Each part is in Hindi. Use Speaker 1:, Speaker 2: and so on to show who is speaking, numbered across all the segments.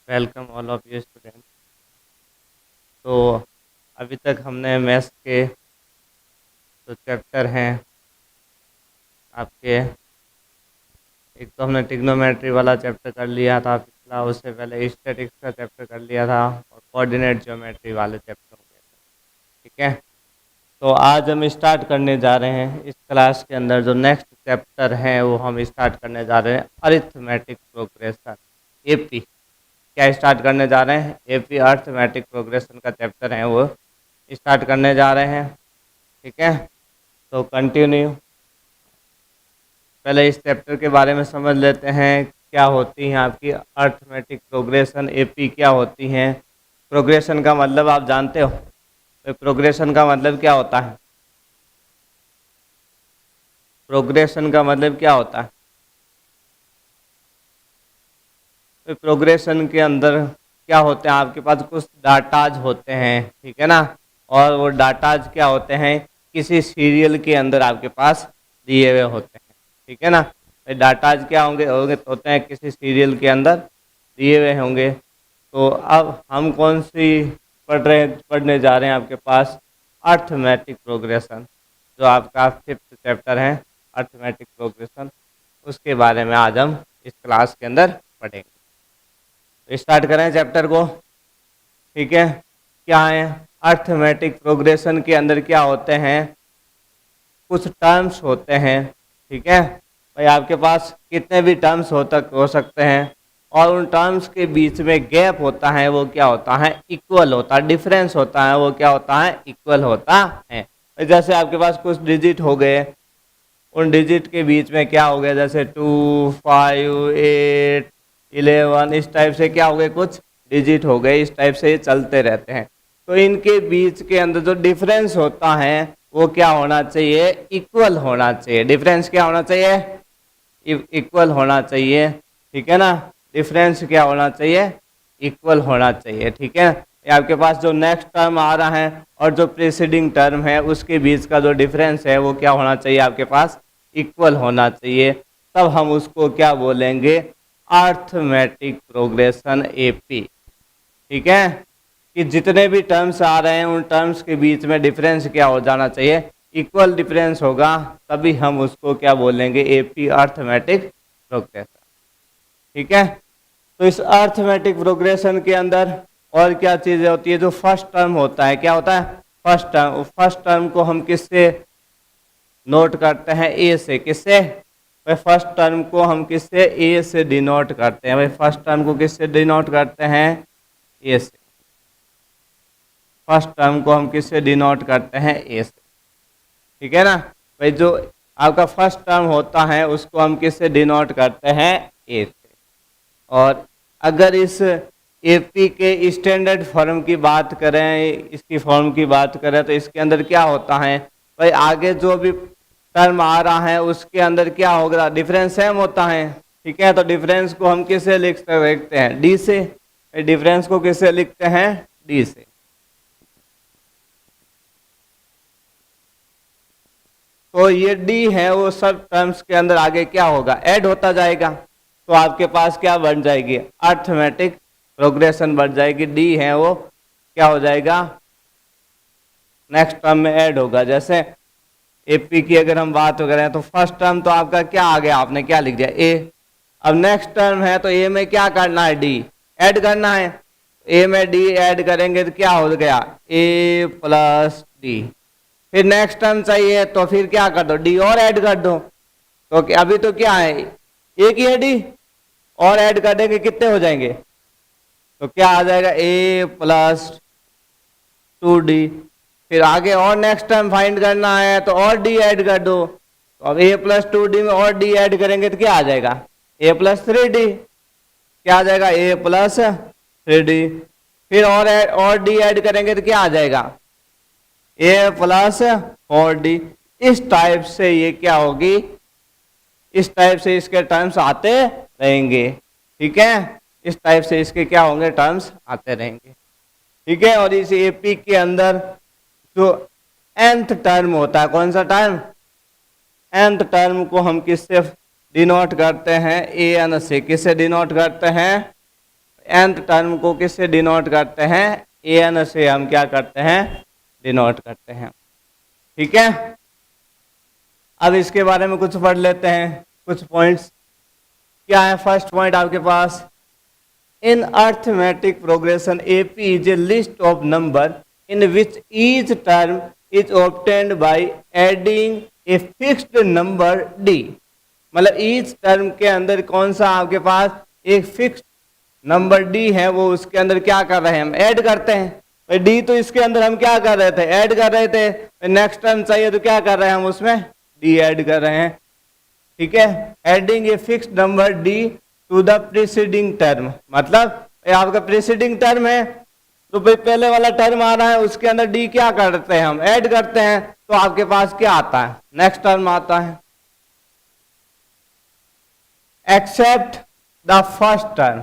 Speaker 1: Welcome all of you student. तो अभी तक हमने मैथ्स के जो चैप्टर हैं आपके, एक तो हमने ट्रिग्नोमेट्री वाला चैप्टर कर लिया था पिछला, उससे पहले स्टैटिक्स का चैप्टर कर लिया था और कोऑर्डिनेट ज्योमेट्री वाले चैप्टर हो गए थे। ठीक है, तो आज हम स्टार्ट करने जा रहे हैं इस क्लास के अंदर जो नेक्स्ट चैप्टर है वो हम स्टार्ट करने जा रहे हैं अरिथमेटिक प्रोग्रेशन, एपी। क्या स्टार्ट करने जा रहे हैं? एपी अरिथमेटिक प्रोग्रेशन का चैप्टर है वो स्टार्ट करने जा रहे हैं। ठीक है, तो कंटिन्यू। पहले इस चैप्टर के बारे में समझ लेते हैं, क्या होती हैं आपकी अरिथमेटिक प्रोग्रेशन, एपी क्या होती हैं। प्रोग्रेशन का मतलब आप जानते हो, तो प्रोग्रेशन का मतलब क्या होता है? प्रोग्रेशन का मतलब क्या होता है? तो प्रोग्रेशन के अंदर क्या होते हैं, आपके पास कुछ डाटाज होते हैं, ठीक है ना। और वो डाटाज क्या होते हैं, किसी सीरियल के अंदर आपके पास दिए हुए होते हैं, ठीक है ना। तो डाटाज क्या होंगे होंगे होते हैं किसी सीरियल के अंदर दिए हुए होंगे। तो अब हम कौन सी पढ़ने जा रहे हैं आपके पास? अरिथमेटिक प्रोग्रेशन, जो आपका 5th चैप्टर है अरिथमेटिक प्रोग्रेशन, उसके बारे में आज हम इस क्लास के अंदर पढ़ेंगे। तो स्टार्ट करें चैप्टर को। ठीक है, क्या है अरिथमेटिक प्रोग्रेशन के अंदर क्या होते हैं? कुछ टर्म्स होते हैं, ठीक है भाई। आपके पास कितने भी टर्म्स हो सकते हैं, और उन टर्म्स के बीच में गैप होता है वो क्या होता है? इक्वल होता है। डिफरेंस होता है वो क्या होता है? इक्वल होता है। जैसे आपके पास कुछ डिजिट हो गए, उन डिजिट के बीच में क्या हो गया, जैसे 2, 5, 8, 11, इस टाइप से क्या हो गए, कुछ डिजिट हो गए, इस टाइप से ये चलते रहते हैं। तो इनके बीच के अंदर जो डिफरेंस होता है वो क्या होना चाहिए? इक्वल होना चाहिए। डिफरेंस क्या होना चाहिए? इक्वल होना चाहिए, ठीक है ना। डिफरेंस क्या होना चाहिए? इक्वल होना चाहिए, ठीक है। आपके पास जो नेक्स्ट टर्म आ रहा है और जो प्रीसीडिंग टर्म है उसके बीच का जो डिफरेंस है वो क्या होना चाहिए? आपके पास इक्वल होना चाहिए। तब हम उसको क्या बोलेंगे? Arithmetic progression, AP. ठीक है, कि जितने भी टर्म्स आ रहे हैं उन टर्म्स के बीच में डिफरेंस क्या हो जाना चाहिए? इक्वल डिफरेंस होगा, तभी हम उसको क्या बोलेंगे? AP, arithmetic progression. ठीक है, तो इस अरिथमेटिक प्रोग्रेशन के अंदर और क्या चीजें होती है? जो फर्स्ट टर्म होता है, क्या होता है? फर्स्ट टर्म को हम किससे नोट करते हैं? ए से। किससे भाई? फर्स्ट टर्म को हम किससे? ए से डिनोट करते हैं भाई। फर्स्ट टर्म को किससे डिनोट करते हैं? ए से। फर्स्ट टर्म को हम किससे डिनोट करते हैं? ए से, ठीक है ना भाई। जो आपका फर्स्ट टर्म होता है उसको हम किससे डिनोट करते हैं? ए से। और अगर इस एपी के स्टैंडर्ड फॉर्म की बात करें, इसकी फॉर्म की बात करें, तो इसके अंदर क्या होता है भाई? आगे जो भी टर्म आ रहा है उसके अंदर क्या होगा? डिफरेंस सेम होता है, ठीक है। तो डिफरेंस को हम किससे लिखते हैं? डी से। डिफरेंस को किससे लिखते हैं? डी से। तो ये डी है वो सब टर्म्स के अंदर आगे क्या होगा? ऐड होता जाएगा। तो आपके पास क्या बन जाएगी? अरिथमेटिक प्रोग्रेशन बढ़ जाएगी। डी है वो क्या हो जाएगा? नेक्स्ट टर्म में ऐड होगा। जैसे एपी की अगर हम बात करें तो फर्स्ट टर्म तो आपका क्या आ गया? आपने क्या लिख दिया? ए। अब नेक्स्ट टर्म है तो ए में क्या करना है? डी ऐड करना है। ए में डी ऐड करेंगे तो क्या हो गया? ए प्लस डी। फिर नेक्स्ट टर्म चाहिए तो फिर क्या कर दो? डी और ऐड कर दो। तो अभी तो क्या है? एक ही है डी, और ऐड कर देंगे कितने हो जाएंगे? तो क्या आ जाएगा? ए प्लस 2d। फिर आगे और नेक्स्ट टर्म फाइंड करना है तो और डी ऐड कर दो। तो अब ए प्लस 2d में और डी ऐड करेंगे तो क्या आ जाएगा? ए प्लस 3d। क्या आ जाएगा? ए प्लस 3d। फिर और डी ऐड करेंगे तो क्या आ जाएगा? ए प्लस 4d। इस टाइप से ये क्या होगी? इस टाइप से इसके टर्म्स आते रहेंगे, ठीक है। इस टाइप से इसके क्या होंगे? टर्म्स आते रहेंगे, ठीक है। और इस एपी के अंदर जो nth टर्म होता है, कौन सा टर्म? nth टर्म को हम किससे डिनोट करते हैं? ए एन से। किससे डिनोट करते हैं? nth टर्म को किससे डिनोट करते हैं, an से हम क्या करते हैं, डिनोट करते हैं। ठीक है, अब इसके बारे में कुछ पढ़ लेते हैं, कुछ पॉइंट्स। क्या है फर्स्ट पॉइंट आपके पास, in arithmetic progression AP is a list of number in which each term is obtained by adding a fixed number d. मतलब ईच टर्म के अंदर कौन सा आपके पास एक फिक्स्ड नंबर डी है, वो उसके अंदर क्या कर रहे हैं, हम ऐड करते हैं। डी तो इसके अंदर हम क्या कर रहे थे, ऐड कर रहे थे। नेक्स्ट टर्म चाहिए तो क्या कर रहे हैं हम, उसमें डी ऐड कर रहे हैं। ठीक है, adding a fixed number d to the preceding term, मतलब आपका प्रीसीडिंग टर्म है तो पहले वाला टर्म आ रहा है, उसके अंदर डी क्या करते हैं, हम ऐड करते हैं, तो आपके पास क्या आता है, नेक्स्ट टर्म आता है। Except the first term.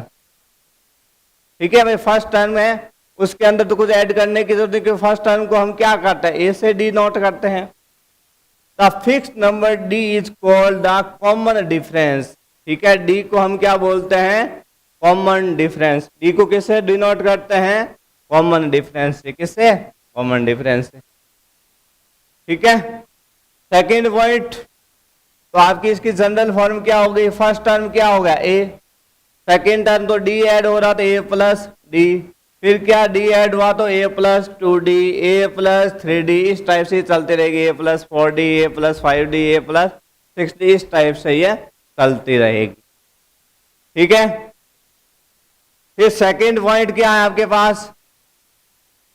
Speaker 1: ठीक है भाई, फर्स्ट टर्म है उसके अंदर तो कुछ ऐड करने की जरूरत नहीं, क्योंकि फर्स्ट टर्म को हम क्या करते हैं, ए से डी नोट करते हैं। The fixed number D is called the common difference. ठीक है, डी को हम क्या बोलते हैं, कॉमन डिफरेंस। डी को किससे डिनोट करते हैं, कॉमन डिफरेंस से। किससे, कॉमन डिफरेंस से। ठीक है, सेकेंड पॉइंट, तो आपकी इसकी जनरल फॉर्म क्या हो गई, फर्स्ट टर्म क्या हो गया ए, सेकेंड टर्म तो डी ऐड हो रहा था ए प्लस डी, फिर क्या डी ऐड हुआ तो ए प्लस 2d, ए प्लस 3d, इस टाइप से चलती रहेगी, ए प्लस 4d, ए प्लस 5d, ए प्लस 6d, इस टाइप से ये चलती रहेगी। ठीक है, फिर सेकेंड पॉइंट क्या है आपके पास,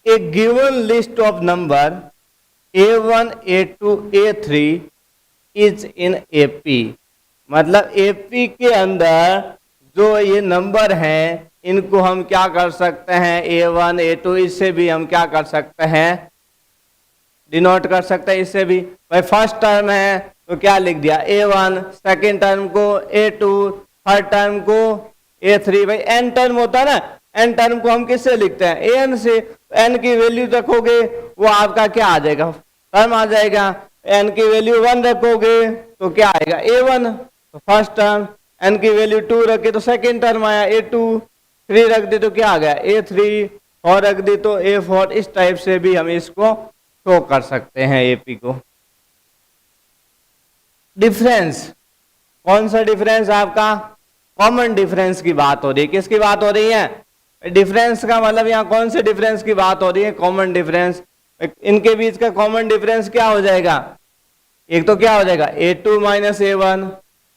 Speaker 1: a given list of number a1 a2 a3 is in AP. मतलब एपी के अंदर जो ये नंबर हैं इनको हम क्या कर सकते हैं, a1 a2, इससे भी हम क्या कर सकते हैं, डिनोट कर सकते हैं इससे भी। भाई फर्स्ट टर्म है तो क्या लिख दिया a1, सेकेंड टर्म को a2, थर्ड टर्म को a3। भाई n टर्म होता है ना, n टर्म को हम किससे लिखते हैं, an से। n की वैल्यू रखोगे वो आपका क्या आ जाएगा, टर्म आ जाएगा। n की वैल्यू 1 रखोगे तो क्या आएगा, a1 तो फर्स्ट टर्म। n की वैल्यू 2 रखे तो सेकेंड टर्म आया a2, 3 रख दी तो क्या आ गया a3, 4 रख दी तो a4। इस टाइप से भी हम इसको शो कर सकते हैं एपी को। डिफरेंस, कौन सा डिफरेंस आपका, कॉमन डिफरेंस की बात हो रही है। किसकी बात हो रही है, डिफरेंस का मतलब यहाँ कौन से डिफरेंस की बात हो रही है, कॉमन डिफरेंस। इनके बीच का कॉमन डिफरेंस क्या हो जाएगा, एक तो क्या हो जाएगा a2 माइनस a1,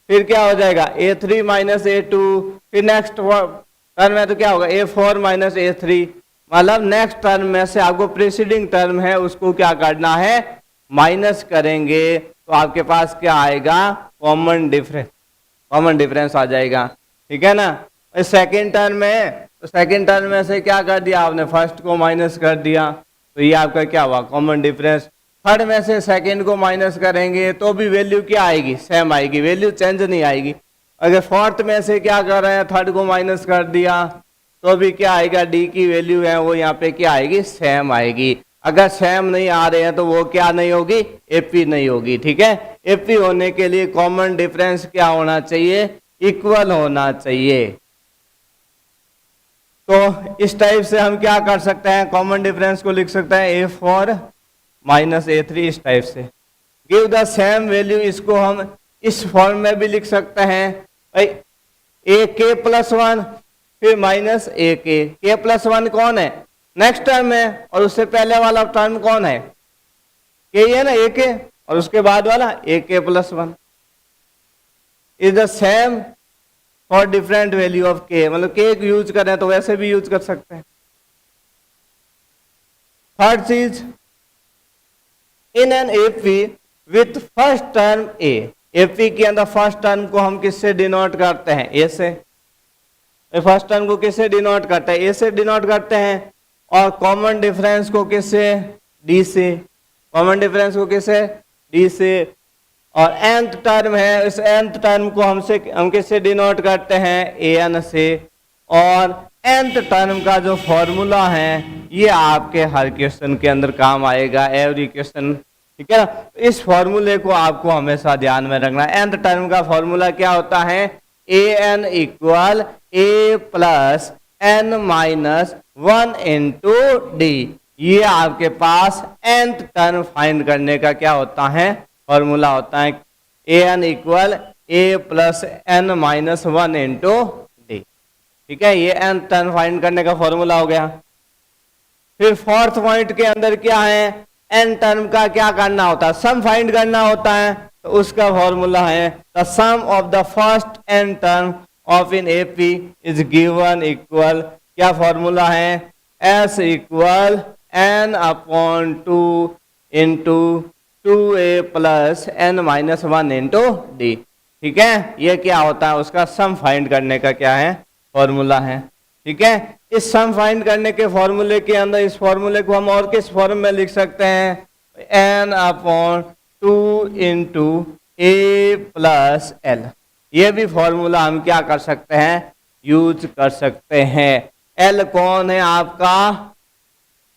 Speaker 1: फिर क्या हो जाएगा a3 माइनस a2, फिर नेक्स्ट टर्म में तो क्या होगा a4 माइनस a3। मतलब नेक्स्ट टर्म में से आपको प्रीसीडिंग टर्म है उसको क्या करना है, माइनस करेंगे तो आपके पास क्या आएगा, कॉमन डिफरेंस आ जाएगा। ठीक है ना, सेकेंड टर्म में तो सेकेंड टर्म में से क्या कर दिया आपने, फर्स्ट को माइनस कर दिया तो ये आपका क्या हुआ, कॉमन डिफरेंस। थर्ड में से सेकेंड को माइनस करेंगे तो भी वैल्यू क्या आएगी, सेम आएगी, वैल्यू चेंज नहीं आएगी। अगर फोर्थ में से क्या कर रहे हैं, थर्ड को माइनस कर दिया तो भी क्या आएगा, डी की वैल्यू है वो यहाँ पे क्या आएगी, सेम आएगी। अगर सेम नहीं आ रहे हैं तो वो क्या नहीं होगी, एपी नहीं होगी। ठीक है, एपी होने के लिए कॉमन डिफरेंस क्या होना चाहिए, इक्वल होना चाहिए। तो इस टाइप से हम क्या कर सकते हैं, कॉमन डिफरेंस को लिख सकते हैं a4 माइनस a3, इस टाइप से। गिव द सेम वैल्यू, इसको हम इस फॉर्म में भी लिख सकते हैं, भाई ak प्लस 1 फिर माइनस ak। k प्लस 1 कौन है, नेक्स्ट टर्म है, और उससे पहले वाला टर्म कौन है, k है ना, ak, और उसके बाद वाला ak plus 1 is the same for different value of k। मतलब k यूज करें तो वैसे भी यूज कर सकते हैं। थर्ड चीज, in an AP with first term a, AP के अंदर फर्स्ट टर्म को हम किससे डिनोट करते हैं, a से। फर्स्ट टर्म को किससे डिनोट करते हैं, a से डिनोट करते हैं, और कॉमन डिफरेंस को किससे, d से। कॉमन डिफरेंस को किससे, d से। और nth टर्म है, इस nth टर्म को हम किससे डिनोट करते हैं, an से। और nth टर्म का जो फॉर्मूला है ये आपके हर क्वेश्चन के अंदर काम आएगा, एवरी क्वेश्चन। ठीक है ना, इस फॉर्मूले को आपको हमेशा ध्यान में रखना है। nth टर्म का फॉर्मूला क्या होता है, an equal a plus n minus 1 into D. ये आपके पास nth टर्म फाइंड करने का क्या होता है, फॉर्मूला होता है। A n equal a plus n minus 1 into d. ठीक है, ये n टर्म फाइंड करने का फॉर्मूला हो गया। फिर फोर्थ पॉइंट के अंदर क्या है, n टर्म का क्या करना होता है, सम फाइंड करना होता है। तो उसका फॉर्मूला है the sum of the first n term of in AP is given equal, क्या फॉर्मूला है, s equal n upon 2 into 2a plus n minus 1 into d. ठीक है, ये क्या होता है, उसका सम फाइंड करने का क्या है, फॉर्मूला है। ठीक है, इस सम फाइंड करने के फॉर्मूले के अंदर इस फॉर्मूले को हम और किस फॉर्म में लिख सकते हैं, n अपॉन 2 इंटू ए प्लस एल। ये भी फॉर्मूला हम क्या कर सकते हैं, यूज कर सकते हैं। एल कौन है आपका,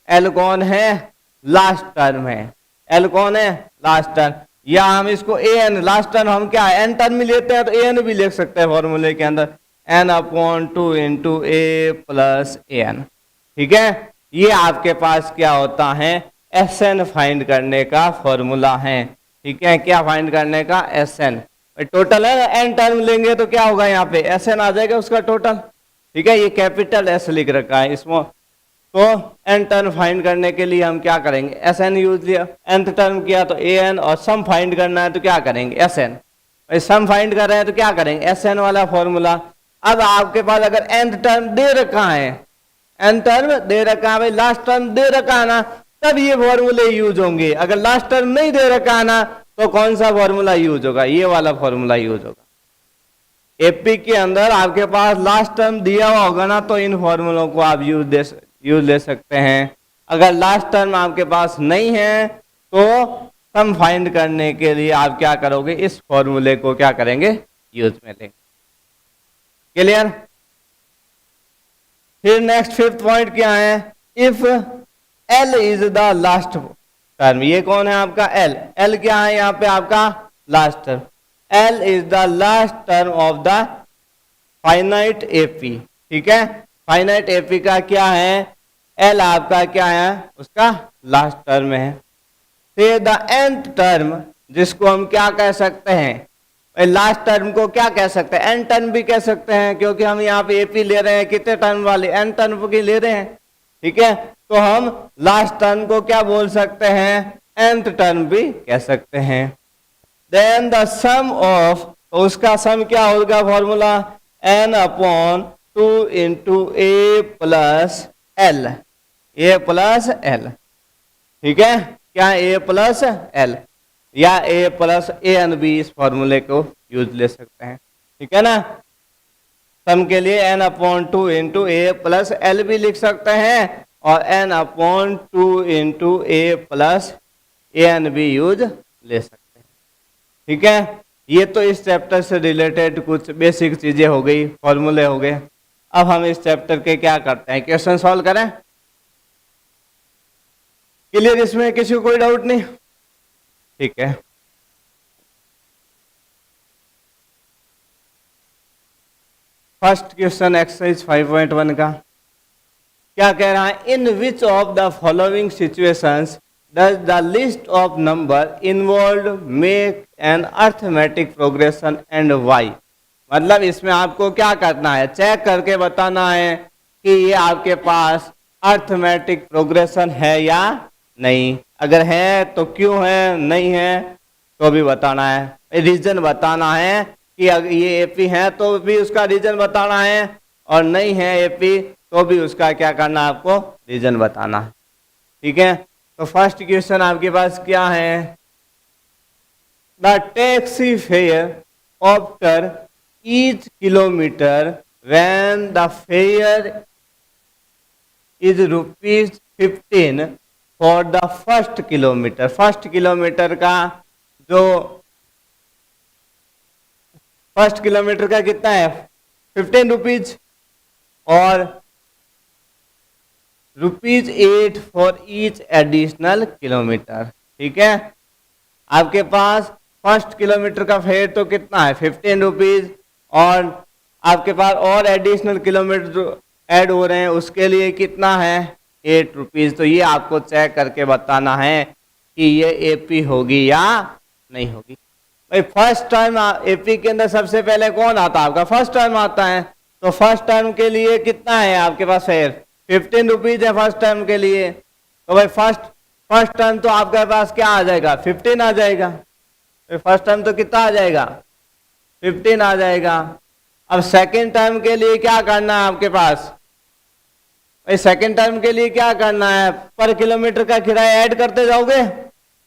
Speaker 1: एल कौन है, लास्ट टर्म है। एल कौन है, लास्ट टर्म। या हम इसको ए एन, लास्ट टर्म हम क्या एन टर्म में लेते हैं तो ए एन भी लिख सकते हैं फॉर्मूले के अंदर, N upon 2 into A plus A N. ठीक है, ये आपके पास क्या होता है, एस एन फाइंड करने का फॉर्मूला है। ठीक है, क्या फाइंड करने का, एस एन। टोटल है, एन टर्म लेंगे तो क्या होगा, यहाँ पे एस एन आ जाएगा उसका टोटल। ठीक है, ये कैपिटल एस लिख रखा है इसमें। तो एन टर्म फाइंड करने के लिए हम क्या करेंगे, एस एन यूज लिया, nth टर्म किया तो ए एन, और सम फाइंड करना है तो क्या करेंगे, एस एन। सम फाइंड कर रहे हैं तो क्या करेंगे, एस एन वाला फॉर्मूला। अब आपके पास अगर nth टर्म दे रखा है, n टर्म दे रखा है भाई, लास्ट टर्म दे रखा है ना, तब ये फॉर्मूले यूज होंगे। अगर लास्ट टर्म नहीं दे रखा है ना, तो कौन सा फॉर्मूला यूज होगा, ये वाला फॉर्मूला यूज होगा। एपी के अंदर आपके पास लास्ट टर्म दिया हुआ होगा ना, तो इन फॉर्मूलों को आप यूज ले सकते हैं। अगर लास्ट टर्म आपके पास नहीं है तो सम फाइंड करने के लिए आप क्या करोगे, इस फॉर्मूले को क्या करेंगे, यूज में लेंगे। क्लियर। फिर नेक्स्ट फिफ्थ पॉइंट क्या है, if L is the last term. ये कौन है आपका, एल। एल क्या है यहाँ पे आपका, last term. L is the last term of the finite AP. ठीक है, फाइनाइट एपी का क्या है, एल आपका क्या है, उसका लास्ट टर्म है। फिर द nth टर्म, जिसको हम क्या कह सकते हैं, लास्ट टर्म को क्या कह सकते हैं, एन टर्म भी कह सकते हैं, क्योंकि हम यहाँ पे एपी ले रहे हैं कितने टर्म वाले, एन टर्म की ले रहे हैं। ठीक है, तो हम लास्ट टर्म को क्या बोल सकते हैं, nth टर्म भी कह सकते हैं। देन द सम ऑफ, तो उसका सम क्या होगा फॉर्मूला, n अपॉन 2 इंटू ए प्लस एल, ए प्लस एल। ठीक है, क्या ए प्लस एल, या ए प्लस ए एन भी इस फॉर्मूले को यूज ले सकते हैं। ठीक है ना, सम के लिए n अपॉन 2 इंटू ए प्लस एल भी लिख सकते हैं, और n upon 2 into A plus A N भी यूज ले सकते हैं। ठीक है, ये तो इस चैप्टर से रिलेटेड कुछ बेसिक चीजें हो गई, फॉर्मूले हो गए। अब हम इस चैप्टर के क्या करते हैं, क्वेश्चन सॉल्व करें। क्लियर, इसमें किसी को कोई डाउट नहीं। ठीक है, फर्स्ट क्वेश्चन एक्सरसाइज 5.1 का क्या कह रहा है, in which of the following situations does the list of number involve make an arithmetic progression and why. मतलब इसमें आपको क्या करना है, चेक करके बताना है कि ये आपके पास अर्थमेटिक प्रोग्रेशन है या नहीं। अगर है तो क्यों है, नहीं है तो भी बताना है, रीजन बताना है कि अगर ये एपी है तो भी उसका रीजन बताना है, और नहीं है एपी तो भी उसका क्या करना है, आपको रीजन बताना है। ठीक है, तो फर्स्ट क्वेश्चन आपके पास क्या है, the taxi fare after each kilometre when the fair is ₹15 for the first kilometre. First kilometre का जो फर्स्ट किलोमीटर का कितना है, ₹15, और ₹8 फॉर ईच एडिशनल किलोमीटर। ठीक है, आपके पास फर्स्ट किलोमीटर का फेयर तो कितना है, ₹15, और आपके पास और एडिशनल किलोमीटर ऐड हो रहे हैं उसके लिए कितना है 8 रुपीज़। तो ये आपको चेक करके बताना है कि ये एपी होगी या नहीं होगी। भाई फर्स्ट टर्म एपी के अंदर सबसे पहले कौन आता है आपका फर्स्ट टर्म आता है। तो फर्स्ट टर्म के लिए कितना है आपके पास फेयर 15 रुपीज है फर्स्ट टर्म के लिए। तो भाई फर्स्ट टर्म तो आपके पास क्या आ जाएगा 15 आ जाएगा। तो फर्स्ट टर्म तो कितना आ जाएगा 15 आ जाएगा। अब सेकेंड टर्म के लिए क्या करना है आपके पास भाई सेकेंड टर्म के लिए क्या करना है पर किलोमीटर का किराया ऐड करते जाओगे।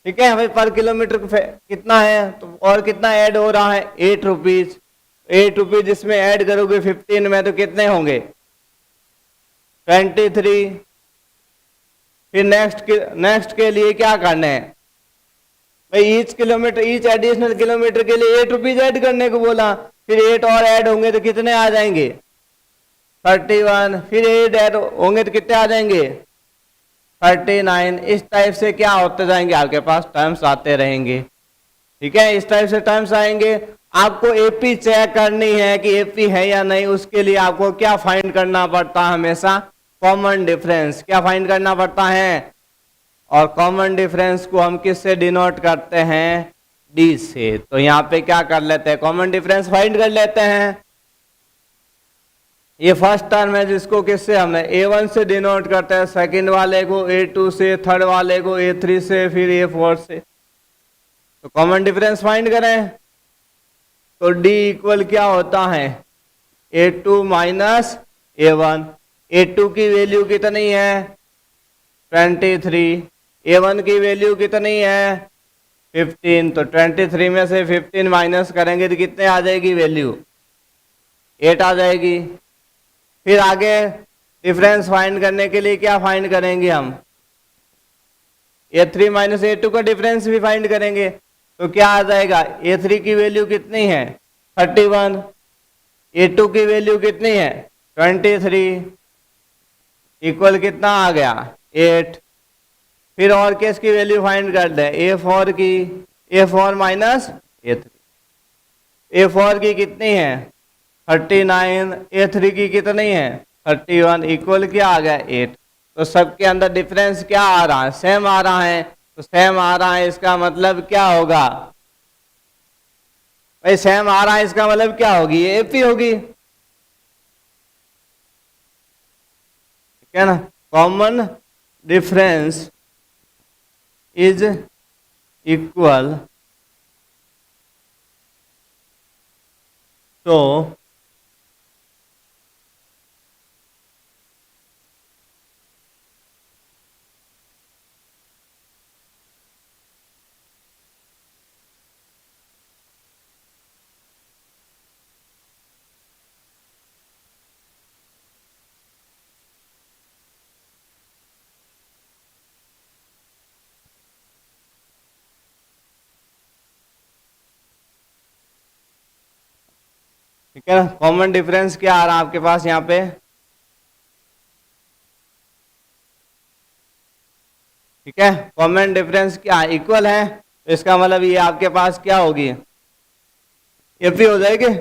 Speaker 1: ठीक है भाई पर किलोमीटर कितना है तो और कितना ऐड हो रहा है 8 रुपीज। 8 रुपीज इसमें ऐड करोगे 15 में तो कितने होंगे 23। फिर नेक्स्ट के लिए क्या करना है भाई ईच एडिशनल किलोमीटर के लिए 8 रुपीज ऐड करने को बोला। फिर 8 और ऐड होंगे तो कितने आ जाएंगे 31। फिर 8 ऐड होंगे तो कितने आ जाएंगे 39। इस टाइप से क्या होते जाएंगे आपके पास टर्म्स आते रहेंगे। ठीक है इस टाइप से टर्म्स आएंगे। आपको एपी चेक करनी है कि एपी है या नहीं उसके लिए आपको क्या फाइंड करना पड़ता है हमेशा कॉमन डिफरेंस। क्या फाइंड करना पड़ता है और कॉमन डिफरेंस को हम किससे डिनोट करते हैं डी से। तो यहाँ पे क्या कर लेते हैं कॉमन डिफरेंस फाइंड कर लेते हैं। ये फर्स्ट टर्म है जिसको किससे हमने A1 से डिनोट करते हैं सेकंड वाले को A2 से थर्ड वाले को A3 से फिर A4 से। तो कॉमन डिफरेंस फाइंड करें तो D इक्वल क्या होता है A2 माइनस A1। A2 की वैल्यू कितनी है 23। A1 की वैल्यू कितनी है 15। तो 23 में से 15 माइनस करेंगे तो कितने आ जाएगी वैल्यू 8 आ जाएगी। फिर आगे डिफरेंस फाइंड करने के लिए क्या फाइंड करेंगे हम A3 माइनस A2 का डिफरेंस भी फाइंड करेंगे। तो क्या आ जाएगा A3 की वैल्यू कितनी है 31। A2 की वैल्यू कितनी है 23 इक्वल कितना आ गया 8। फिर और किस की वैल्यू फाइंड कर दें A4 की A4 माइनस A3। A4 की कितनी है 39। A3 की कितनी है 31 इक्वल क्या आ गया 8। तो सबके अंदर डिफरेंस क्या आ रहा है सेम आ रहा है। तो सेम आ रहा है इसका मतलब क्या होगा भाई सेम आ रहा है इसका मतलब क्या होगी ये एपी होगी। ठीक है ना कॉमन डिफरेंस इज इक्वल तो ठीक है ना कॉमन डिफरेंस क्या आ रहा है आपके पास यहाँ पे ठीक है कॉमन डिफरेंस क्या इक्वल है। तो इसका मतलब ये आपके पास क्या होगी एपी हो जाएगी।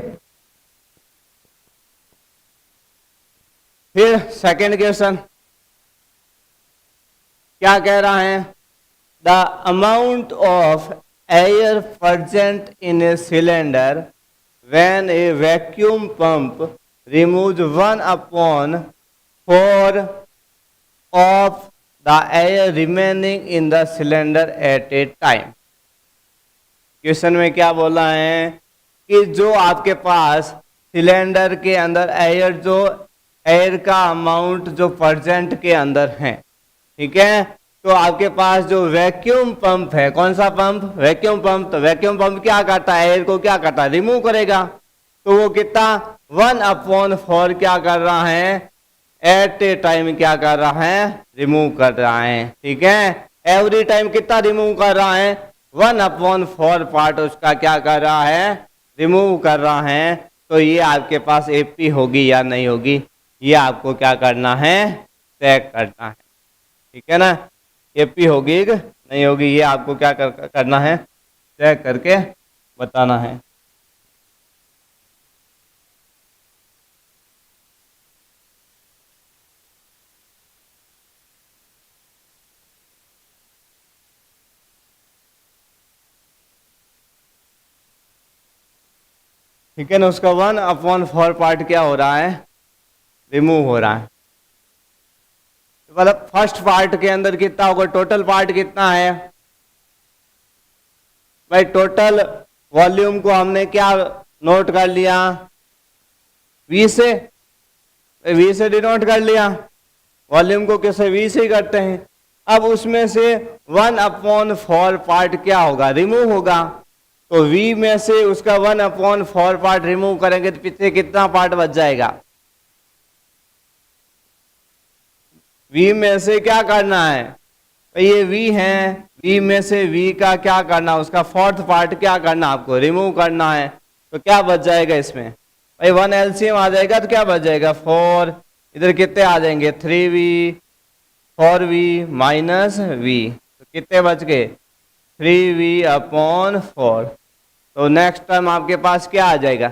Speaker 1: फिर सेकंड क्वेश्चन क्या कह रहा है the amount of air present in a cylinder when a vacuum pump removes 1/4 of the air remaining in the cylinder at a time। Question में क्या बोला है कि जो आपके पास सिलेंडर के अंदर एयर का अमाउंट जो प्रेजेंट के अंदर है ठीक है। तो आपके पास जो वैक्यूम पंप है कौन सा पंप वैक्यूम पंप। तो वैक्यूम पंप क्या करता है एयर को क्या करता है रिमूव करेगा। तो वो कितना 1/4 क्या कर रहा है एट ए टाइम क्या कर रहा है रिमूव कर रहा है। ठीक है एवरी टाइम कितना रिमूव कर रहा है 1/4 पार्ट उसका क्या कर रहा है रिमूव कर रहा है। तो ये आपके पास एपी होगी या नहीं होगी ये आपको क्या करना है चेक करना है। ठीक है ना एपी होगी कि नहीं होगी ये आपको क्या करना है चेक करके बताना है। ठीक है ना, उसका 1/4 पार्ट क्या हो रहा है, रिमूव हो रहा है। मतलब फर्स्ट पार्ट के अंदर कितना होगा, टोटल पार्ट कितना है भाई, टोटल वॉल्यूम को हमने क्या नोट कर लिया, V से डिनोट कर लिया, वॉल्यूम को कैसे V से ही करते हैं। अब उसमें से 1/4 पार्ट क्या होगा, रिमूव होगा। तो V में से उसका 1/4 पार्ट रिमूव करेंगे तो पीछे कितना पार्ट बच जाएगा, V में से क्या करना है भाई, ये V है, V में से V का क्या करना, उसका 4th पार्ट क्या करना, आपको रिमूव करना है। तो क्या बच जाएगा इसमें भाई, 1 LCM आ जाएगा तो क्या बच जाएगा 4, इधर कितने आ जाएंगे 3V 4V माइनस V, तो कितने बच गए 3V/4। तो नेक्स्ट टर्म आपके पास क्या आ जाएगा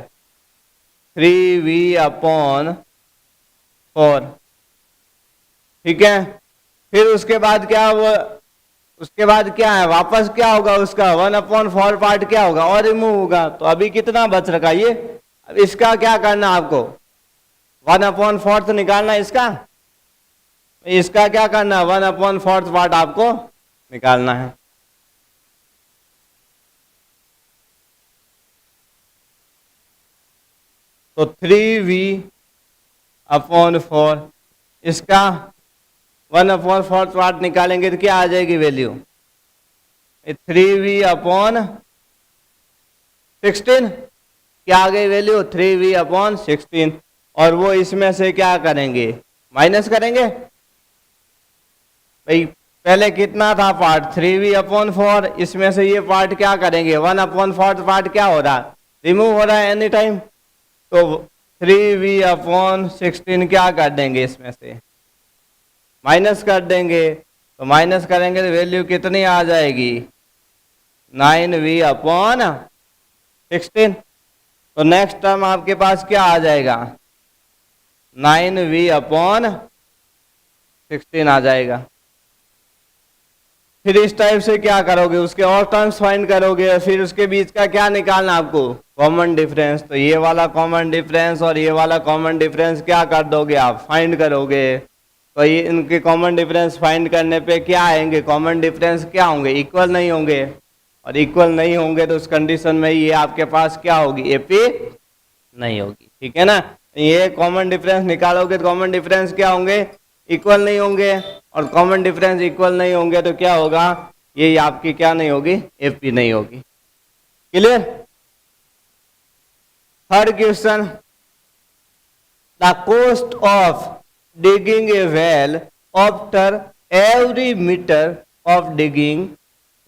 Speaker 1: 3V/4, ठीक है। फिर उसके बाद क्या उसके बाद क्या है, वापस क्या होगा, उसका 1/4 पार्ट क्या होगा और रिमूव होगा। तो अभी कितना बच रखा ये, अब इसका क्या करना आपको 1/4 तो निकालना इसका क्या करना है 1/4 पार्ट आपको निकालना है। तो 3V/4 इसका 1/4 पार्ट निकालेंगे तो क्या आ जाएगी वैल्यू 3V/16, क्या आ गई वैल्यू 3V/16। और वो इसमें से क्या करेंगे, माइनस करेंगे भाई, पहले कितना था पार्ट 3V/4, इसमें से ये पार्ट क्या करेंगे 1/4 पार्ट क्या हो रहा है, रिमूव हो रहा है एनी टाइम। तो 3V/16 क्या कर देंगे, इसमें से माइनस कर देंगे। तो माइनस करेंगे तो वैल्यू कितनी आ जाएगी 9V/16। तो नेक्स्ट टर्म आपके पास क्या आ जाएगा 9V/16 आ जाएगा। फिर इस टाइप से क्या करोगे, उसके और टर्म्स फाइंड करोगे, फिर उसके बीच का क्या निकालना आपको कॉमन डिफरेंस। तो ये वाला कॉमन डिफरेंस और ये वाला कॉमन डिफरेंस क्या कर दोगे आप, फाइंड करोगे। तो ये इनके कॉमन डिफरेंस फाइंड करने पे क्या आएंगे, कॉमन डिफरेंस क्या होंगे, इक्वल नहीं होंगे। और इक्वल नहीं होंगे तो उस कंडीशन में ये आपके पास क्या होगी, एपी नहीं होगी, ठीक है ना। ये कॉमन डिफरेंस निकालोगे तो कॉमन डिफरेंस क्या होंगे, इक्वल नहीं होंगे। और कॉमन डिफरेंस इक्वल नहीं होंगे तो क्या होगा, ये आपकी क्या नहीं होगी, एपी नहीं होगी। Clear. Third question, the cost of digging a well after every meter of digging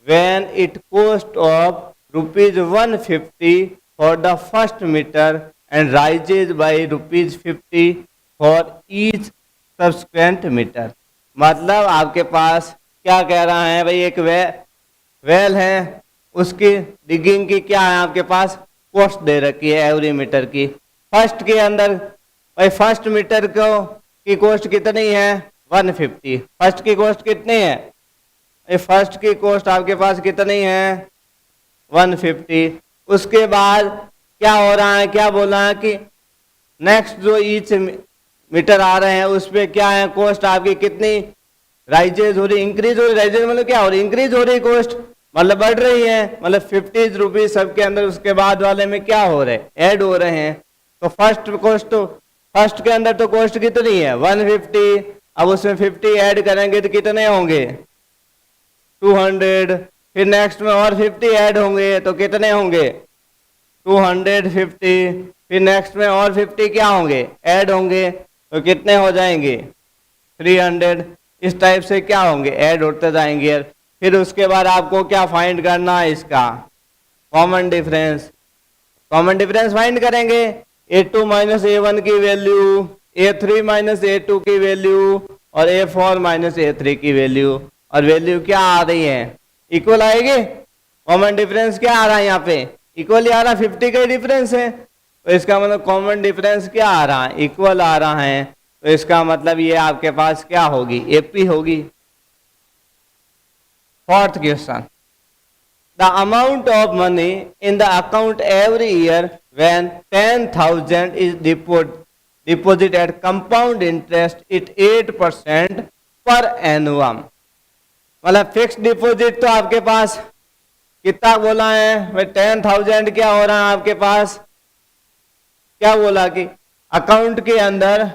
Speaker 1: when it cost of ₹150 for the first meter and rises by ₹50 for each subsequent meter। मतलब आपके पास क्या कह रहा है भाई, एक वेल है, उसकी डिगिंग की क्या है आपके पास कॉस्ट दे रखी है एवरी मीटर की। फर्स्ट के अंदर भाई फर्स्ट मीटर को की कॉस्ट कितनी है 150, फर्स्ट की कॉस्ट कितनी है, फर्स्ट की कॉस्ट आपके पास कितनी है 150। उसके बाद क्या हो रहा है, क्या बोला है कि नेक्स्ट जो ईच मीटर आ रहे हैं उस पर क्या है कॉस्ट आपकी कितनी राइजेज हो रही, इंक्रीज हो रही, राइजेज मतलब क्या हो रही, इंक्रीज हो रही कॉस्ट, मतलब बढ़ रही है, मतलब 50 रुपीज सबके अंदर उसके बाद वाले में क्या हो रहे ऐड हो रहे हैं। तो फर्स्ट कॉस्ट तो फर्स्ट के अंदर तो कॉस्ट कितनी है 150, अब उसमें 50 ऐड करेंगे तो कितने होंगे 200, फिर नेक्स्ट में और 50 ऐड होंगे तो कितने होंगे 250, फिर नेक्स्ट में और 50 क्या होंगे ऐड होंगे तो कितने हो जाएंगे 300। इस टाइप से क्या होंगे ऐड होते जाएंगे। फिर उसके बाद आपको क्या फाइंड करना है, इसका common difference. Common difference find करेंगे, A2 माइनस A1 की वैल्यू, A3 माइनस A2 की वैल्यू और A4 माइनस A3 की वैल्यू, और वैल्यू क्या आ रही है इक्वल आएगी। कॉमन डिफरेंस क्या आ रहा है यहाँ पे इक्वल ही आ रहा है, 50 का डिफरेंस है, तो इसका मतलब कॉमन डिफरेंस क्या आ रहा है इक्वल आ रहा है। तो इसका मतलब ये आपके पास क्या होगी एपी होगी। Fourth question. The amount of money in the account every year when 10,000 is deposit at compound interest it 8% per annum। मतलब फिक्स डिपॉजिट तो आपके पास कितना बोला है भाई 10,000 क्या हो रहा है आपके पास, क्या बोला कि अकाउंट के अंदर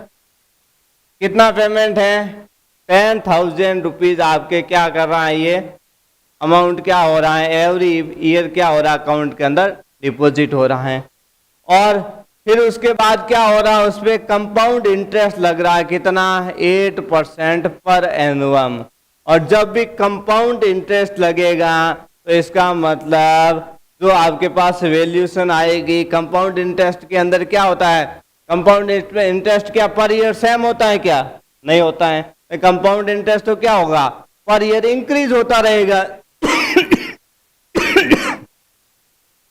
Speaker 1: कितना पेमेंट है 10,000 रुपीज आपके क्या कर रहा है, ये अमाउंट क्या हो रहा है एवरी ईयर क्या हो रहा है अकाउंट के अंदर डिपॉजिट हो रहा है। और फिर उसके बाद क्या हो रहा है उस पर कंपाउंड इंटरेस्ट लग रहा है कितना 8% पर एनुअम। और जब भी कंपाउंड इंटरेस्ट लगेगा तो इसका मतलब जो आपके पास वैल्यूएशन आएगी कंपाउंड इंटरेस्ट के अंदर क्या होता है, कंपाउंड इंटरेस्ट क्या पर ईयर सेम होता है क्या, नहीं होता है। कंपाउंड इंटरेस्ट तो क्या होगा पर ईयर इंक्रीज होता रहेगा।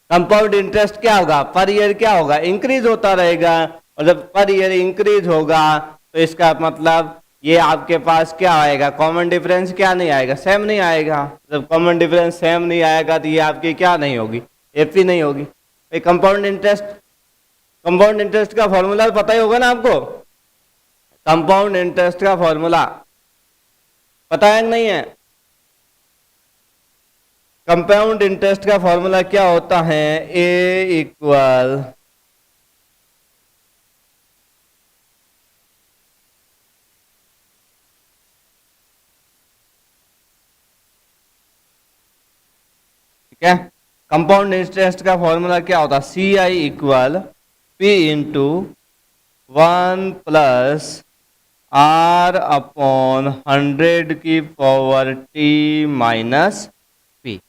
Speaker 1: कंपाउंड इंटरेस्ट क्या होगा पर ईयर क्या होगा इंक्रीज होता रहेगा। और जब पर ईयर इंक्रीज होगा तो इसका मतलब ये आपके पास क्या आएगा कॉमन डिफरेंस क्या नहीं आएगा, सेम नहीं आएगा। जब कॉमन डिफरेंस सेम नहीं आएगा तो ये आपकी क्या नहीं होगी एपी नहीं होगी। कंपाउंड इंटरेस्ट का फॉर्मूला पता ही होगा ना आपको, कंपाउंड इंटरेस्ट का फॉर्मूला पता है नहीं है। कंपाउंड इंटरेस्ट का फॉर्मूला क्या होता है ए इक्वल ठीक है, कंपाउंड इंटरेस्ट का फॉर्मूला क्या होता है C I equal P into 1 plus R upon 100 की पावर टी माइनस पी।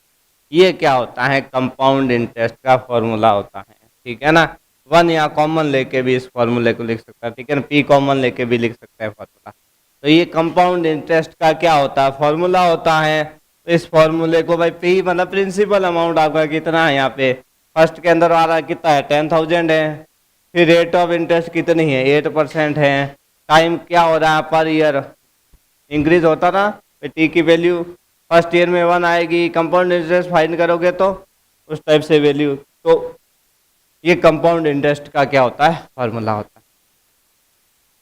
Speaker 1: ये क्या होता है कंपाउंड इंटरेस्ट का फॉर्मूला होता है, ठीक है ना। 1 यहाँ कॉमन लेके भी इस फॉर्मूले को लिख सकता है, ठीक है ना, पी कॉमन लेके भी लिख सकता है फॉर्मूला। तो ये कंपाउंड इंटरेस्ट का क्या होता है फॉर्मूला होता है। तो इस फॉर्मूले को भाई पी मतलब प्रिंसिपल अमाउंट आपका कितना है यहाँ पे फर्स्ट के अंदर आ रहा कितना है 10,000 है, फिर रेट ऑफ इंटरेस्ट कितनी है 8% है, टाइम क्या हो रहा है पर ईयर इंक्रीज होता ना, टी की वैल्यू फर्स्ट ईयर में 1 आएगी, कंपाउंड इंटरेस्ट फाइंड करोगे तो उस टाइप से वैल्यू। तो ये कंपाउंड इंटरेस्ट का क्या होता है फॉर्मूला होता है,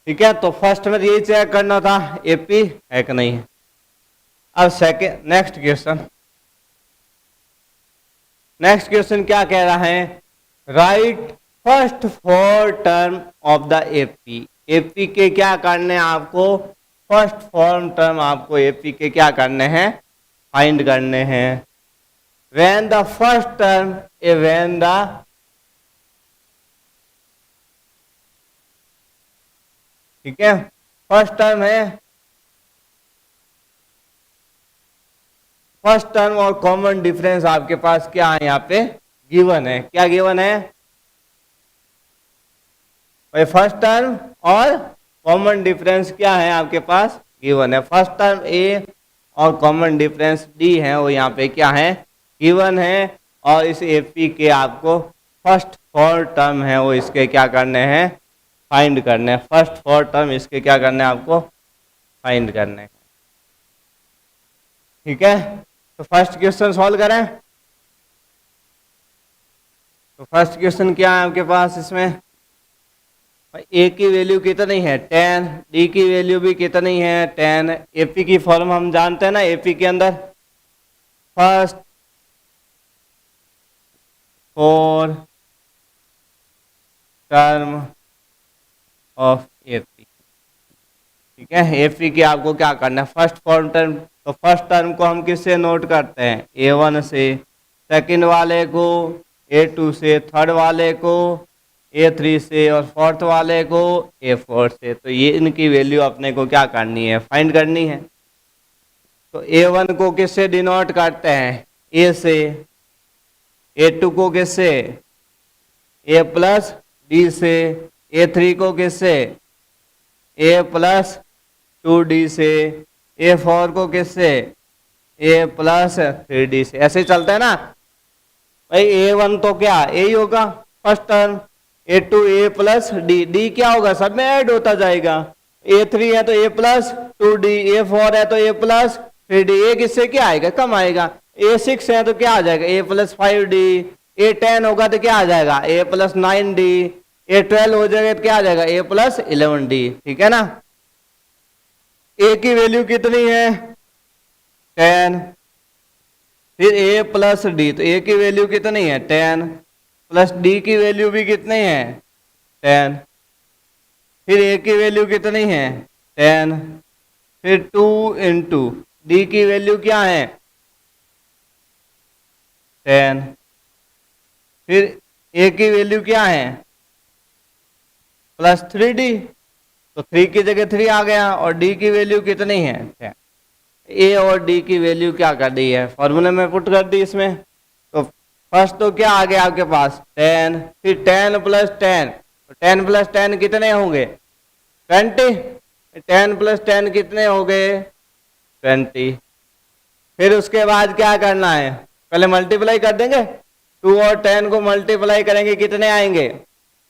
Speaker 1: ठीक है। तो फर्स्ट में यही चेक करना था एपी है कि नहीं है। अब सेकेंड नेक्स्ट क्वेश्चन क्या कह रहा है, right first 4 term of the AP. AP के क्या करने हैं आपको, फर्स्ट 4 टर्म आपको एपी के क्या करने हैं फाइंड करने हैं। When the first term when the ठीक है फर्स्ट टर्म है, फर्स्ट टर्म और कॉमन डिफरेंस आपके पास क्या है यहाँ पे गिवन है, क्या गिवन है भाई फर्स्ट टर्म और कॉमन डिफरेंस क्या है आपके पास गिवन है। फर्स्ट टर्म ए और कॉमन डिफरेंस डी है वो यहाँ पे क्या है गिवन है। और इस एपी के आपको फर्स्ट 4 टर्म है वो इसके क्या करने हैं फाइंड करने हैं। फर्स्ट 4 टर्म इसके क्या करने हैं आपको फाइंड करने हैं, ठीक है। तो फर्स्ट क्वेश्चन सॉल्व करें। तो फर्स्ट क्वेश्चन क्या है आपके पास इसमें ए की वैल्यू कितनी है 10, डी की वैल्यू भी कितनी है 10। एपी की फॉर्म हम जानते हैं ना, एपी के अंदर फर्स्ट 4 टर्म ऑफ एपी, ठीक है। एपी की आपको क्या करना है फर्स्ट 4 टर्म, तो फर्स्ट टर्म को हम किससे नोट करते हैं A1 से, सेकंड वाले को A2 से, थर्ड वाले को A3 से और फोर्थ वाले को A4 से। तो ये इनकी वैल्यू अपने को क्या करनी है फाइंड करनी है। तो A1 को किससे डिनोट करते हैं A से, A2 को किससे A प्लस डी से, A3 को किससे A प्लस 2D से, A4 को किससे A प्लस 3D से। ऐसे चलता है ना भाई। A1 तो क्या A ही होगा first term, A2 A plus D, D क्या होगा सब में ऐड होता जाएगा। A3 है तो A प्लस 2D, A4 है तो A प्लस 3D, A किससे क्या आएगा कम आएगा। A6 है तो क्या आ जाएगा A प्लस 5D, ए 10 होगा तो क्या आ जाएगा ए प्लस 9d, ए 12 हो जाएगा तो क्या आ जाएगा ए प्लस 11d। ठीक है ना। ए की वैल्यू कितनी है 10, फिर ए प्लस डी, तो ए की वैल्यू कितनी है 10 प्लस डी की वैल्यू भी कितनी है 10, फिर ए की वैल्यू कितनी है 10, फिर 2 इंटू डी की वैल्यू क्या है 10, फिर ए की वैल्यू क्या है प्लस 3d, तो 3 की जगह 3 आ गया और डी की वैल्यू कितनी है 10। ए और डी की वैल्यू क्या कर दी है फॉर्मूले में पुट कर दी इसमें। तो फर्स्ट तो क्या आ गया आपके पास 10, फिर 10 प्लस 10, तो 10 प्लस 10 कितने होंगे 20, 10 प्लस 10 कितने हो गए 20। फिर उसके बाद क्या करना है पहले मल्टीप्लाई कर देंगे, 2 और 10 को मल्टीप्लाई करेंगे कितने आएंगे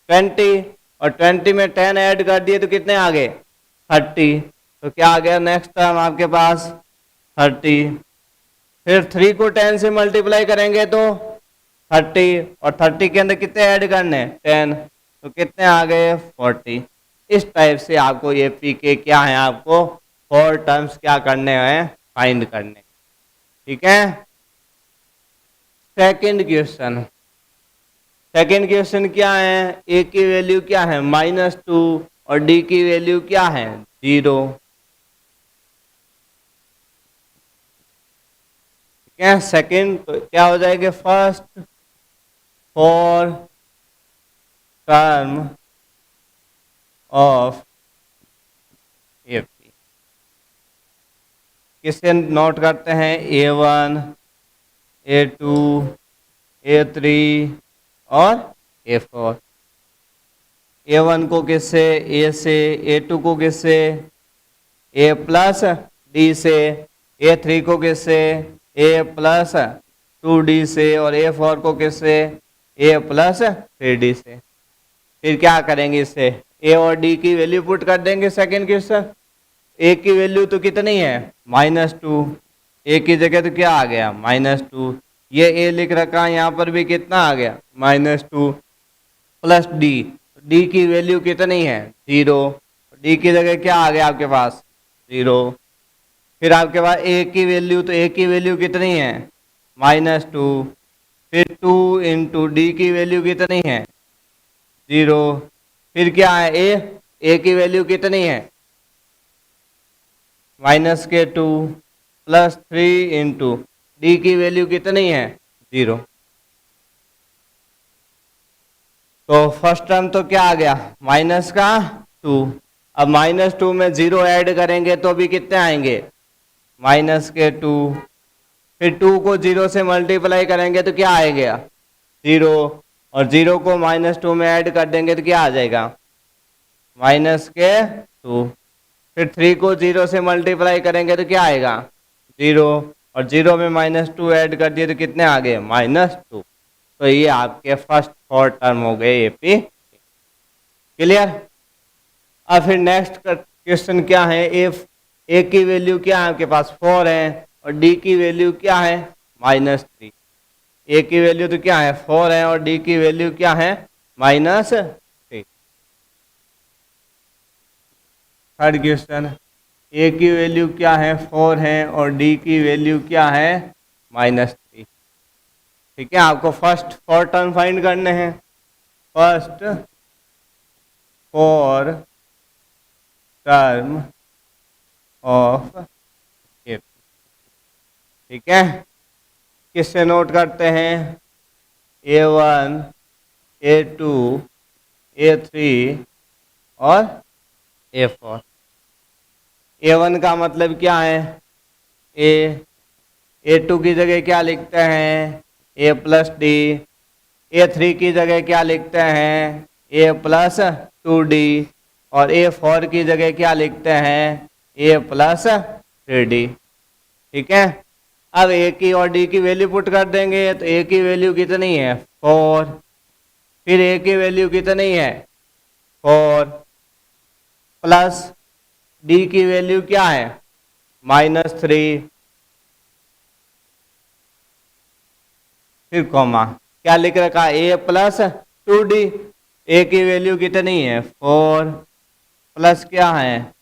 Speaker 1: 20, और 20 में 10 ऐड कर दिए तो कितने आ गए 30। तो क्या आ गया नेक्स्ट टर्म आपके पास 30, फिर 3 को 10 से मल्टीप्लाई करेंगे तो 30, और 30 के अंदर कितने ऐड करने 10, तो कितने आ गए 40। इस टाइप से आपको ये पी के क्या है आपको 4 टर्म्स क्या करने हैं फाइंड करने। ठीक है। सेकंड क्वेश्चन, सेकंड क्वेश्चन क्या है ए की वैल्यू क्या है -2 और डी की वैल्यू क्या है 0। ठीक है। सेकंड तो क्या हो जाएगा first 4 term of A P, किससे नोट करते हैं A1 A2 A3 और A4। A1 को किससे A से, A2 को किससे A प्लस डी से, A3 को किससे A प्लस 2d से, और A4 को किससे A प्लस 3d से। फिर क्या करेंगे इससे A और D की वैल्यू पुट कर देंगे। सेकंड क्वेश्चन A की वैल्यू तो कितनी है -2, A की जगह तो क्या आ गया -2, ये A लिख रखा है यहाँ पर भी कितना आ गया -2 प्लस D, D की वैल्यू कितनी है 0, D की जगह क्या आ गया आपके पास 0। फिर आपके पास A की वैल्यू, तो A की वैल्यू कितनी है -2, फिर 2 इंटू डी की वैल्यू कितनी है 0, फिर क्या है A की वैल्यू कितनी है -2 प्लस 3 इंटू डी की वैल्यू कितनी है 0। तो फर्स्ट टर्म तो क्या आ गया -2, अब -2 में 0 ऐड करेंगे तो भी कितने आएंगे -2, फिर 2 को 0 से मल्टीप्लाई करेंगे तो क्या आएगा 0, और 0 को -2 में ऐड कर देंगे तो क्या आ जाएगा -2, फिर 3 को 0 से मल्टीप्लाई करेंगे तो क्या आएगा 0, और 0 में -2 ऐड कर दिए तो कितने आ गए -2। तो ये आपके फर्स्ट 4 टर्म हो गए एपी। क्लियर। अब फिर नेक्स्ट क्वेश्चन क्या है ए की वैल्यू क्या है आपके पास 4 है और डी की वैल्यू क्या है -3। ए की वैल्यू तो क्या है 4 है और डी की वैल्यू क्या है -3। थर्ड क्वेश्चन ए की वैल्यू क्या है 4 है और डी की वैल्यू क्या है -3। ठीक है। आपको फर्स्ट 4 टर्म फाइंड करने हैं। फर्स्ट 4 टर्म ऑफ ए। ठीक है। किससे नोट करते हैं A1 A2 A3 और A4। A1 का मतलब क्या है A2 की जगह क्या लिखते हैं A प्लस डी, A3 की जगह क्या लिखते हैं A प्लस 2d, और A4 की जगह क्या लिखते हैं A प्लस 3d। ठीक है। अब A की और D की वैल्यू पुट कर देंगे तो A की वैल्यू कितनी है 4, फिर A की वैल्यू कितनी है 4 प्लस D की वैल्यू क्या है -3, फिर कॉमा क्या लिख रखा है, ए प्लस 2d। ए की वैल्यू कितनी है 4 प्लस क्या है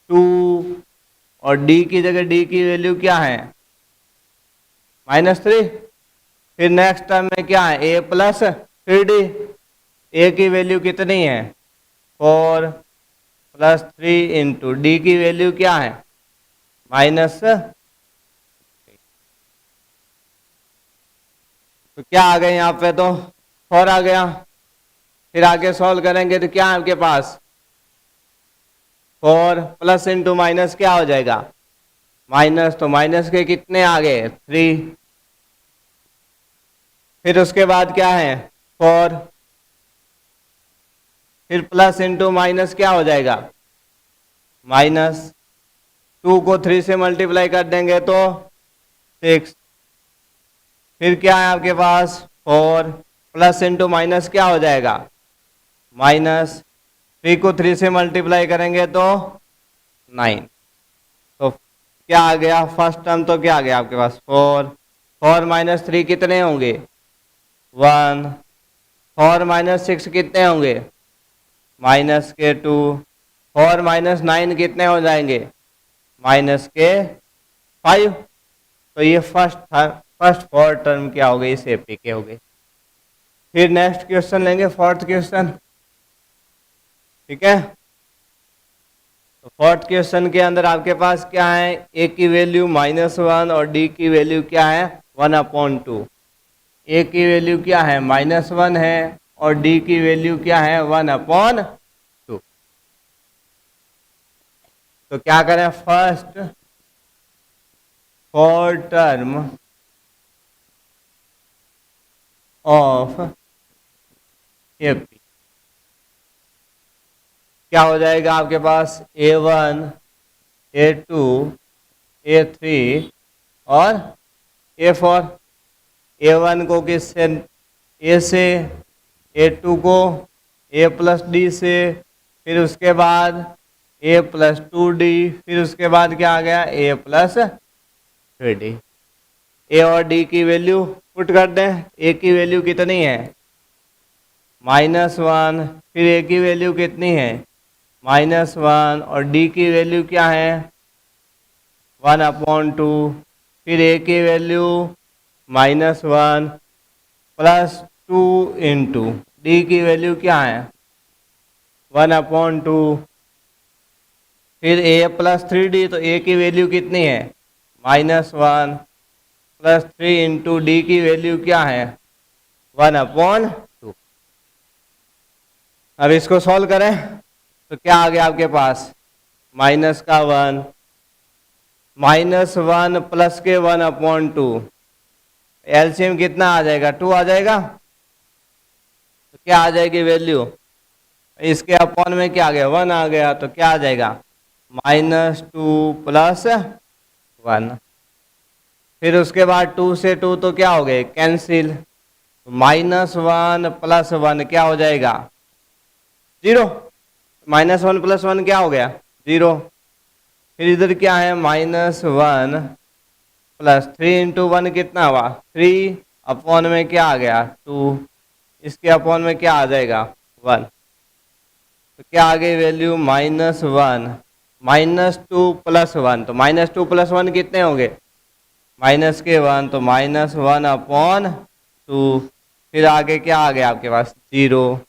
Speaker 1: 2, और डी की जगह डी की वैल्यू क्या है -3। फिर नेक्स्ट टर्म में क्या है ए प्लस 3d। ए की वैल्यू कितनी है 4 प्लस 3 इंटू डी की वैल्यू क्या है माइनस। तो क्या आ गए यहाँ पे, तो 4 आ गया। फिर आगे सॉल्व करेंगे तो क्या है आपके पास 4 प्लस इंटू माइनस क्या हो जाएगा माइनस, तो माइनस के कितने आ गए 3। फिर उसके बाद क्या है 4, फिर प्लस इंटू माइनस क्या हो जाएगा माइनस। 2 को 3 से मल्टीप्लाई कर देंगे तो 6। फिर क्या है आपके पास 4 प्लस इंटू माइनस क्या हो जाएगा माइनस। 3 को 3 से मल्टीप्लाई करेंगे तो 9। तो क्या आ गया फर्स्ट टर्म, तो क्या आ गया आपके पास 4। 4 माइनस 3 कितने होंगे 1। 4 माइनस 6 कितने होंगे माइनस के 2। 4 माइनस 9 कितने हो जाएंगे माइनस के 5। तो ये फर्स्ट 4 टर्म क्या हो गई इस एपी के हो गए। फिर नेक्स्ट क्वेश्चन लेंगे फोर्थ क्वेश्चन, ठीक है। तो फोर्थ क्वेश्चन के अंदर आपके पास क्या है ए की वैल्यू -1 और डी की वैल्यू क्या है 1/2। ए की वैल्यू क्या है -1 है और डी की वैल्यू क्या है 1/2। तो क्या करें फर्स्ट 4 टर्म ऑफ एपी क्या हो जाएगा आपके पास A1 A2 A3 और A4। A1 को किससे A से, A2 को A प्लस डी से, फिर उसके बाद A प्लस 2d, फिर उसके बाद क्या आ गया A प्लस 3d। ए और डी की वैल्यू पुट कर दें। ए की वैल्यू कितनी है -1, फिर ए की वैल्यू कितनी है -1 और डी की वैल्यू क्या है 1/2। फिर ए की वैल्यू -1 प्लस 2 इंटू डी की वैल्यू क्या है 1/2। फिर ए प्लस 3d, तो ए की वैल्यू कितनी है -1 प्लस 3 इंटू डी की वैल्यू क्या है 1/2। अब इसको सॉल्व करें तो क्या आ गया आपके पास माइनस का 1 -1 प्लस के 1/2। एलसीएम कितना आ जाएगा 2 आ जाएगा। तो क्या आ जाएगी वैल्यू, इसके अपॉन में क्या आ गया 1 आ गया, तो क्या आ जाएगा -2 प्लस 1। फिर उसके बाद 2 से 2 तो क्या हो गए कैंसिल, -1 प्लस 1 क्या हो जाएगा 0। -1 प्लस 1 क्या हो गया 0। फिर इधर क्या है -1 प्लस 3 इंटू 1 कितना हुआ 3, अपॉन में क्या आ गया 2, इसके अपॉन में क्या आ जाएगा 1। तो क्या आ गई वैल्यू -1 -2 प्लस 1, तो -2 प्लस 1 कितने होंगे माइनस के 1, तो -1/2। फिर आगे क्या आ गया आपके पास 0।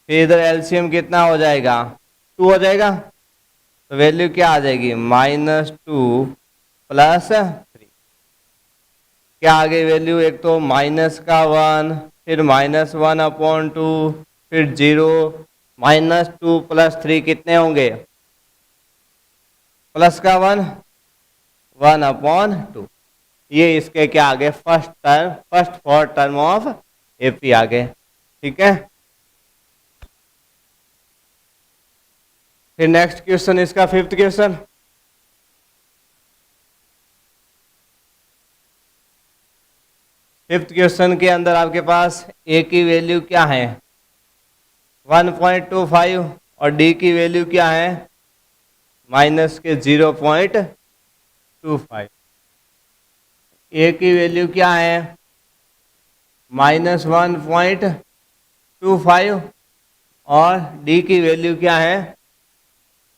Speaker 1: फिर इधर एलसीएम कितना हो जाएगा 2 हो जाएगा, तो वैल्यू क्या आ जाएगी -2 प्लस 3। क्या आ गई वैल्यू, एक तो माइनस का 1, फिर -1/2, फिर 0, -2 प्लस 3 कितने होंगे प्लस का 1 1/2। ये इसके क्या आ गए फर्स्ट 4 टर्म ऑफ एपी आ गए, ठीक है। फिर नेक्स्ट क्वेश्चन इसका फिफ्थ क्वेश्चन। फिफ्थ क्वेश्चन के अंदर आपके पास ए की वैल्यू क्या है 1.25 और डी की वैल्यू क्या है माइनस के 0.25। ए की वैल्यू क्या है -1.25 और डी की वैल्यू क्या है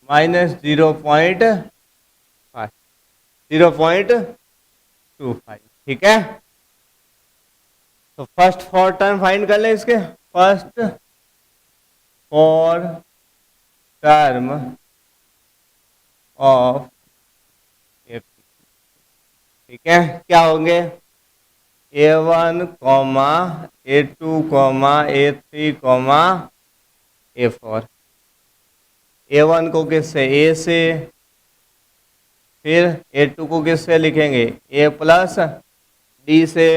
Speaker 1: -0.25। ठीक है, तो फर्स्ट फोर टर्म फाइंड कर लें इसके। First four term of AP, ठीक है, क्या होंगे A1, A2, A3, A4। A1 को किससे A से, फिर A2 को किससे लिखेंगे A प्लस D से,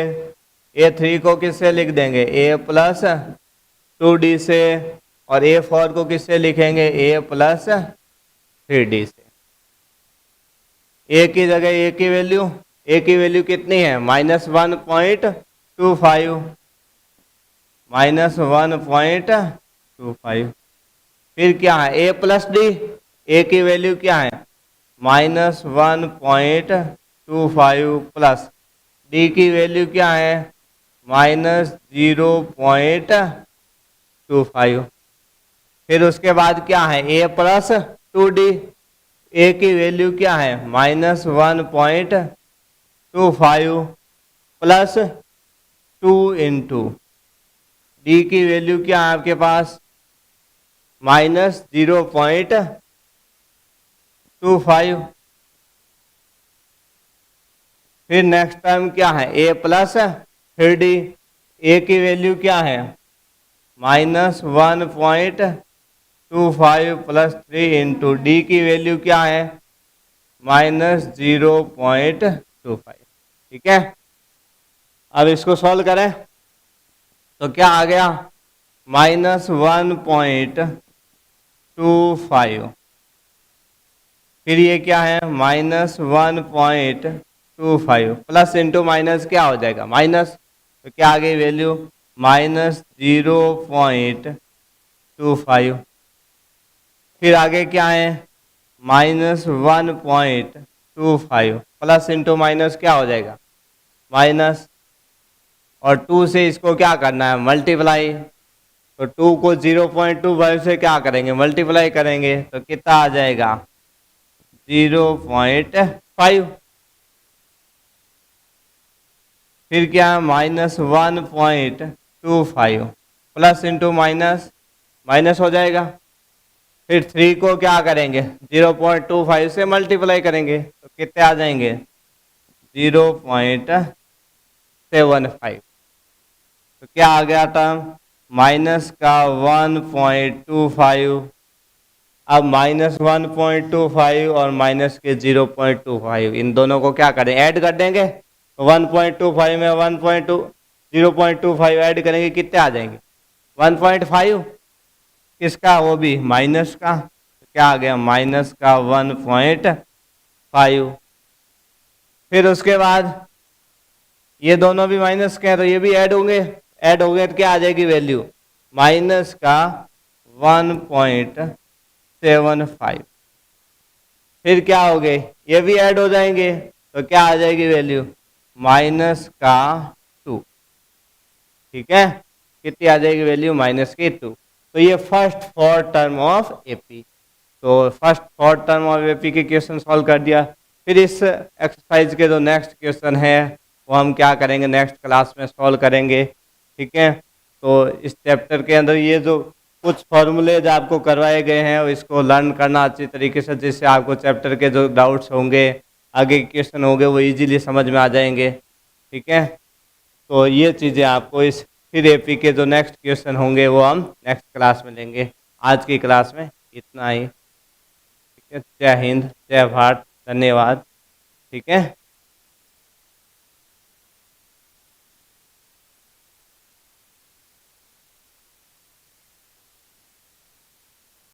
Speaker 1: A3 को किससे लिख देंगे A प्लस 2D से, और A4 को किससे लिखेंगे A प्लस 3D से। A की जगह A की वैल्यू कितनी है -1.25, -1.25। फिर क्या है A प्लस डी, A की वैल्यू क्या है -1.25 प्लस D की वैल्यू क्या है -0.25। फिर उसके बाद क्या है A प्लस 2D, A की वैल्यू क्या है -1.25 प्लस 2 इंटू डी की वैल्यू क्या है आपके पास -0.25। फिर नेक्स्ट टर्म क्या है A प्लस 3D, A की वैल्यू क्या है -1.25 प्लस 3 इंटू डी की वैल्यू क्या है -0.25। ठीक है, अब इसको सॉल्व करें तो क्या आ गया -1.25। फिर ये क्या है -1.25 प्लस इंटू माइनस क्या हो जाएगा माइनस, तो क्या आ गई वैल्यू -0.25। फिर आगे क्या है -1.25 प्लस इंटू माइनस क्या हो जाएगा माइनस, और 2 से इसको क्या करना है मल्टीप्लाई, तो 2 को 0.25 से क्या करेंगे मल्टीप्लाई करेंगे तो कितना आ जाएगा 0.5। फिर क्या है -1.25 प्लस इंटू माइनस, माइनस हो जाएगा। फिर 3 को क्या करेंगे 0.25 से मल्टीप्लाई करेंगे तो कितने आ जाएंगे 0.75। तो क्या आ गया टर्म माइनस का 1.25। अब -1.25 और माइनस के 0.25 इन दोनों को क्या करें ऐड कर देंगे, 1.25 में 0.25 ऐड करेंगे कितने आ जाएंगे 1.5, किसका वो भी माइनस का, तो क्या आ गया माइनस का 1.5। फिर उसके बाद ये दोनों भी माइनस के हैं तो ये भी ऐड होंगे तो क्या आ जाएगी वैल्यू माइनस का 1.75। फिर क्या हो गए ये भी ऐड हो जाएंगे तो क्या आ जाएगी वैल्यू माइनस का 2। ठीक है, कितनी आ जाएगी वैल्यू माइनस की 2। तो ये first four term of AP, तो first four term of AP के क्वेश्चन सॉल्व कर दिया। फिर इस एक्सरसाइज के जो नेक्स्ट क्वेश्चन है वो हम क्या करेंगे नेक्स्ट क्लास में सॉल्व करेंगे। ठीक है, तो इस चैप्टर के अंदर ये जो कुछ फॉर्मूलेज आपको करवाए गए हैं इसको लर्न करना अच्छी तरीके से, जिससे आपको चैप्टर के जो डाउट्स होंगे आगे क्वेश्चन होंगे वो इजीली समझ में आ जाएंगे। ठीक है, तो ये चीज़ें आपको इस फिर एपी के जो नेक्स्ट क्वेश्चन होंगे वो हम नेक्स्ट क्लास में लेंगे। आज की क्लास में इतना ही। ठीक है, जय हिंद, जय भारत, धन्यवाद। ठीक है।